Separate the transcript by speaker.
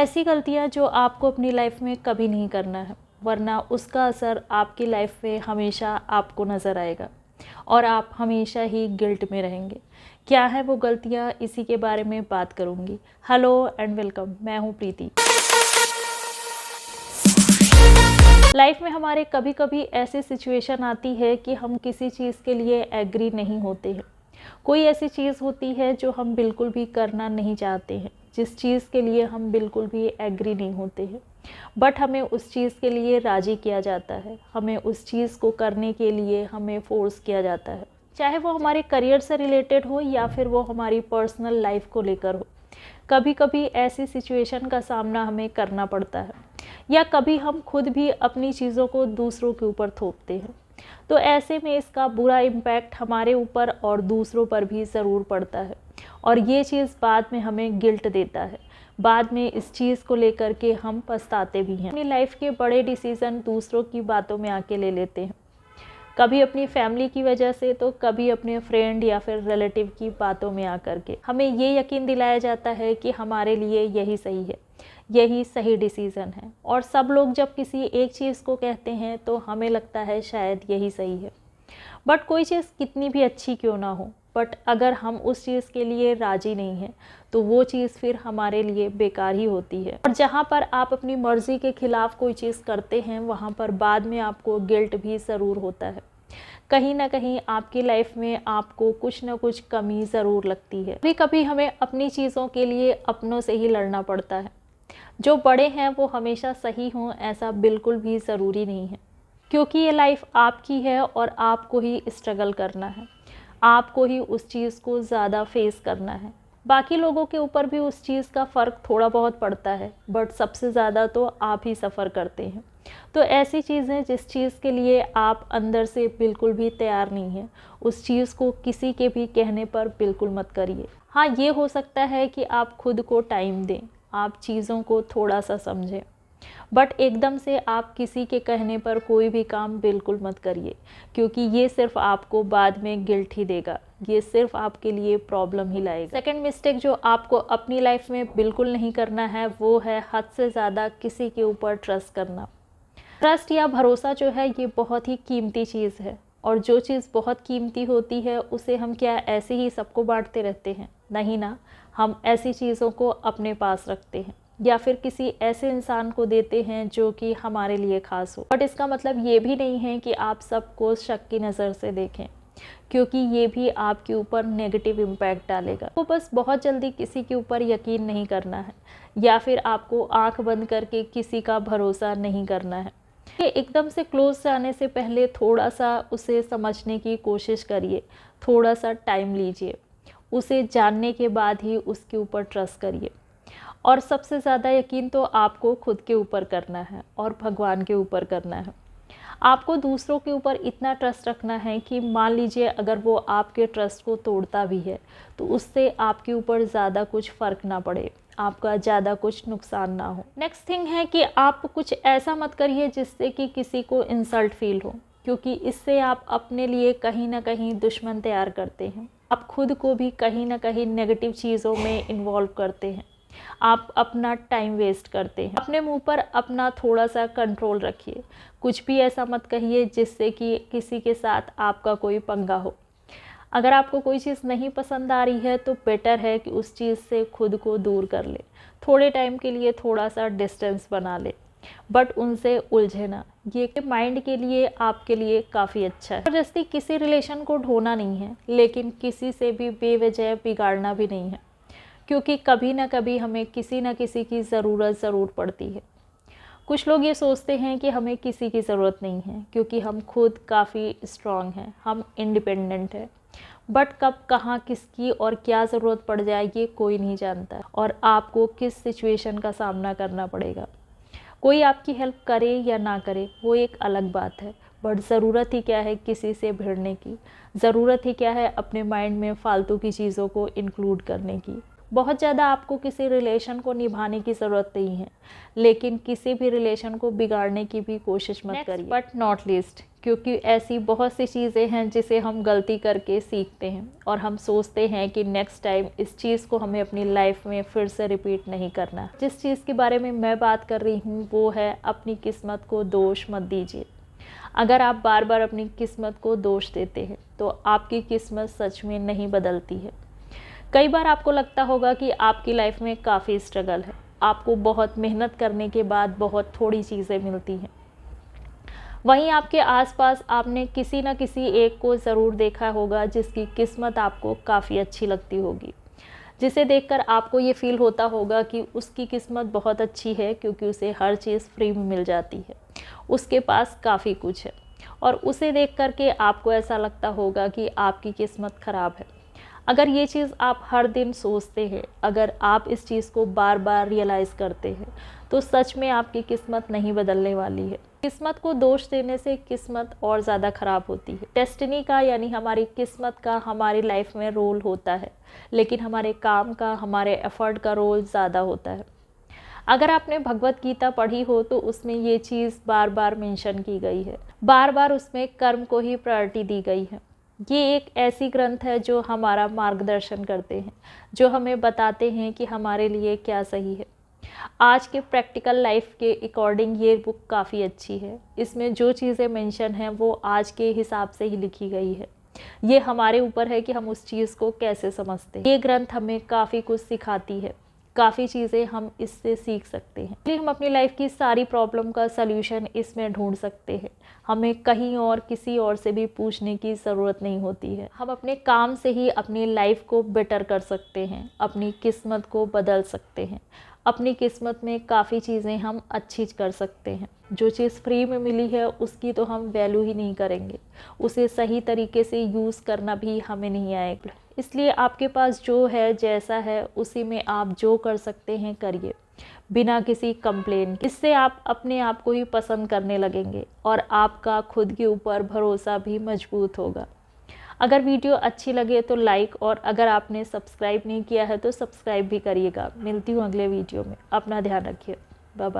Speaker 1: ऐसी गलतियाँ जो आपको अपनी लाइफ में कभी नहीं करना है, वरना उसका असर आपकी लाइफ में हमेशा आपको नज़र आएगा और आप हमेशा ही गिल्ट में रहेंगे। क्या है वो गलतियाँ, इसी के बारे में बात करूँगी। हेलो एंड वेलकम, मैं हूँ प्रीति। लाइफ में हमारे कभी कभी ऐसी सिचुएशन आती है कि हम किसी चीज़ के लिए एग्री नहीं होते हैं। कोई ऐसी चीज़ होती है जो हम बिल्कुल भी करना नहीं चाहते हैं, जिस चीज़ के लिए हम बिल्कुल भी एग्री नहीं होते हैं, बट हमें उस चीज़ के लिए राज़ी किया जाता है, हमें उस चीज़ को करने के लिए हमें फोर्स किया जाता है। चाहे वो हमारे करियर से रिलेटेड हो या फिर वो हमारी पर्सनल लाइफ को लेकर हो। कभी कभी ऐसी सिचुएशन का सामना हमें करना पड़ता है, या कभी हम खुद भी अपनी चीज़ों को दूसरों के ऊपर थोपते हैं। तो ऐसे में इसका बुरा इम्पैक्ट हमारे ऊपर और दूसरों पर भी ज़रूर पड़ता है, और ये चीज़ बाद में हमें गिल्ट देता है। बाद में इस चीज़ को लेकर के हम पछताते भी हैं। अपनी लाइफ के बड़े डिसीज़न दूसरों की बातों में आके ले लेते हैं, कभी अपनी फैमिली की वजह से, तो कभी अपने फ्रेंड या फिर रिलेटिव की बातों में आकर के हमें ये यकीन दिलाया जाता है कि हमारे लिए यही सही है, यही सही डिसीज़न है। और सब लोग जब किसी एक चीज़ को कहते हैं तो हमें लगता है शायद यही सही है। बट कोई चीज़ कितनी भी अच्छी क्यों ना हो, बट अगर हम उस चीज़ के लिए राज़ी नहीं हैं तो वो चीज़ फिर हमारे लिए बेकार ही होती है। और जहाँ पर आप अपनी मर्ज़ी के ख़िलाफ़ कोई चीज़ करते हैं, वहाँ पर बाद में आपको गिल्ट भी ज़रूर होता है। कहीं ना कहीं आपकी लाइफ में आपको कुछ ना कुछ कमी ज़रूर लगती है। कभी कभी हमें अपनी चीज़ों के लिए अपनों से ही लड़ना पड़ता है। जो बड़े हैं वो हमेशा सही हों ऐसा बिल्कुल भी ज़रूरी नहीं है, क्योंकि ये लाइफ आपकी है और आपको ही स्ट्रगल करना है, आपको ही उस चीज़ को ज़्यादा फेस करना है। बाकी लोगों के ऊपर भी उस चीज़ का फ़र्क थोड़ा बहुत पड़ता है, बट सबसे ज़्यादा तो आप ही सफ़र करते हैं। तो ऐसी चीज़ें जिस चीज़ के लिए आप अंदर से बिल्कुल भी तैयार नहीं हैं, उस चीज़ को किसी के भी कहने पर बिल्कुल मत करिए। हाँ, ये हो सकता है कि आप खुद को टाइम दें, आप चीज़ों को थोड़ा सा समझें, बट एकदम से आप किसी के कहने पर कोई भी काम बिल्कुल मत करिए, क्योंकि ये सिर्फ आपको बाद में गिल्ट ही देगा, ये सिर्फ आपके लिए प्रॉब्लम ही लाएगा। सेकंड मिस्टेक जो आपको अपनी लाइफ में बिल्कुल नहीं करना है वो है हद से ज़्यादा किसी के ऊपर ट्रस्ट करना। ट्रस्ट या भरोसा जो है ये बहुत ही कीमती चीज़ है, और जो चीज़ बहुत कीमती होती है उसे हम क्या ऐसे ही सबको बांटते रहते हैं? नहीं ना, हम ऐसी चीज़ों को अपने पास रखते हैं या फिर किसी ऐसे इंसान को देते हैं जो कि हमारे लिए खास हो। बट इसका मतलब ये भी नहीं है कि आप सबको शक की नज़र से देखें, क्योंकि ये भी आपके ऊपर नेगेटिव इम्पैक्ट डालेगा। तो बस बहुत जल्दी किसी के ऊपर यकीन नहीं करना है, या फिर आपको आंख बंद करके किसी का भरोसा नहीं करना है। एकदम से क्लोज जाने से पहले थोड़ा सा उसे समझने की कोशिश करिए, थोड़ा सा टाइम लीजिए, उसे जानने के बाद ही उसके ऊपर ट्रस्ट करिए। और सबसे ज़्यादा यकीन तो आपको खुद के ऊपर करना है और भगवान के ऊपर करना है। आपको दूसरों के ऊपर इतना ट्रस्ट रखना है कि मान लीजिए अगर वो आपके ट्रस्ट को तोड़ता भी है तो उससे आपके ऊपर ज़्यादा कुछ फ़र्क ना पड़े, आपका ज़्यादा कुछ नुकसान ना हो। नेक्स्ट थिंग है कि आप कुछ ऐसा मत करिए जिससे कि किसी को इंसल्ट फील हो, क्योंकि इससे आप अपने लिए कहीं ना कहीं दुश्मन तैयार करते हैं। आप खुद को भी कहीं ना कहीं नेगेटिव चीज़ों में इन्वॉल्व करते हैं, आप अपना टाइम वेस्ट करते हैं। अपने मुंह पर अपना थोड़ा सा कंट्रोल रखिए, कुछ भी ऐसा मत कहिए जिससे कि किसी के साथ आपका कोई पंगा हो। अगर आपको कोई चीज़ नहीं पसंद आ रही है तो बेटर है कि उस चीज़ से खुद को दूर कर ले, थोड़े टाइम के लिए थोड़ा सा डिस्टेंस बना ले, बट उनसे उलझे ना। ये माइंड के लिए आपके लिए काफ़ी अच्छा है। ज़बरदस्ती किसी रिलेशन को ढोना नहीं है, लेकिन किसी से भी बेवजह बिगाड़ना भी नहीं है, क्योंकि कभी ना कभी हमें किसी न किसी की ज़रूरत ज़रूर पड़ती है। कुछ लोग ये सोचते हैं कि हमें किसी की ज़रूरत नहीं है, क्योंकि हम खुद काफ़ी स्ट्रॉन्ग हैं, हम इंडिपेंडेंट हैं। बट कब कहाँ किसकी और क्या ज़रूरत पड़ जाए ये कोई नहीं जानता, और आपको किस सिचुएशन का सामना करना पड़ेगा। कोई आपकी हेल्प करे या ना करे वो एक अलग बात है, बट ज़रूरत ही क्या है किसी से भिड़ने की, ज़रूरत ही क्या है अपने माइंड में फालतू की चीज़ों को इंक्लूड करने की। बहुत ज़्यादा आपको किसी रिलेशन को निभाने की ज़रूरत नहीं है, लेकिन किसी भी रिलेशन को बिगाड़ने की भी कोशिश मत करिए। बट नॉट लीस्ट, क्योंकि ऐसी बहुत सी चीज़ें हैं जिसे हम गलती करके सीखते हैं और हम सोचते हैं कि नेक्स्ट टाइम इस चीज़ को हमें अपनी लाइफ में फिर से रिपीट नहीं करना। जिस चीज़ के बारे में मैं बात कर रही हूँ वो है अपनी किस्मत को दोष मत दीजिए। अगर आप बार बार अपनी किस्मत को दोष देते हैं तो आपकी किस्मत सच में नहीं बदलती है। कई बार आपको लगता होगा कि आपकी लाइफ में काफ़ी स्ट्रगल है, आपको बहुत मेहनत करने के बाद बहुत थोड़ी चीज़ें मिलती हैं। वहीं आपके आसपास आपने किसी न किसी एक को ज़रूर देखा होगा जिसकी किस्मत आपको काफ़ी अच्छी लगती होगी, जिसे देखकर आपको ये फील होता होगा कि उसकी किस्मत बहुत अच्छी है क्योंकि उसे हर चीज़ फ्री में मिल जाती है, उसके पास काफ़ी कुछ है। और उसे देख कर के आपको ऐसा लगता होगा कि आपकी किस्मत ख़राब है। अगर ये चीज़ आप हर दिन सोचते हैं, अगर आप इस चीज़ को बार बार रियलाइज़ करते हैं, तो सच में आपकी किस्मत नहीं बदलने वाली है। किस्मत को दोष देने से किस्मत और ज़्यादा ख़राब होती है। डेस्टिनी का यानी हमारी किस्मत का हमारी लाइफ में रोल होता है, लेकिन हमारे काम का, हमारे एफर्ट का रोल ज़्यादा होता है। अगर आपने भगवत गीता पढ़ी हो तो उसमें ये चीज़ बार बार मेंशन की गई है, बार बार उसमें कर्म को ही प्रायोरिटी दी गई है। ये एक ऐसी ग्रंथ है जो हमारा मार्गदर्शन करते हैं, जो हमें बताते हैं कि हमारे लिए क्या सही है। आज के प्रैक्टिकल लाइफ के अकॉर्डिंग ये बुक काफ़ी अच्छी है। इसमें जो चीज़ें मेंशन हैं वो आज के हिसाब से ही लिखी गई है। ये हमारे ऊपर है कि हम उस चीज़ को कैसे समझते हैं। ये ग्रंथ हमें काफ़ी कुछ सिखाती है, काफ़ी चीज़ें हम इससे सीख सकते हैं। इसलिए हम अपनी लाइफ की सारी प्रॉब्लम का सल्यूशन इसमें ढूंढ सकते हैं। हमें कहीं और किसी और से भी पूछने की ज़रूरत नहीं होती है। हम अपने काम से ही अपनी लाइफ को बेटर कर सकते हैं, अपनी किस्मत को बदल सकते हैं। अपनी किस्मत में काफ़ी चीज़ें हम अच्छी कर सकते हैं। जो चीज़ फ्री में मिली है उसकी तो हम वैल्यू ही नहीं करेंगे, उसे सही तरीके से यूज़ करना भी हमें नहीं आएगा। इसलिए आपके पास जो है, जैसा है, उसी में आप जो कर सकते हैं करिए, बिना किसी कंप्लेन। इससे आप अपने आप को ही पसंद करने लगेंगे और आपका खुद के ऊपर भरोसा भी मजबूत होगा। अगर वीडियो अच्छी लगे तो लाइक, और अगर आपने सब्सक्राइब नहीं किया है तो सब्सक्राइब भी करिएगा। मिलती हूँ अगले वीडियो में। अपना ध्यान रखिए। Bye bye.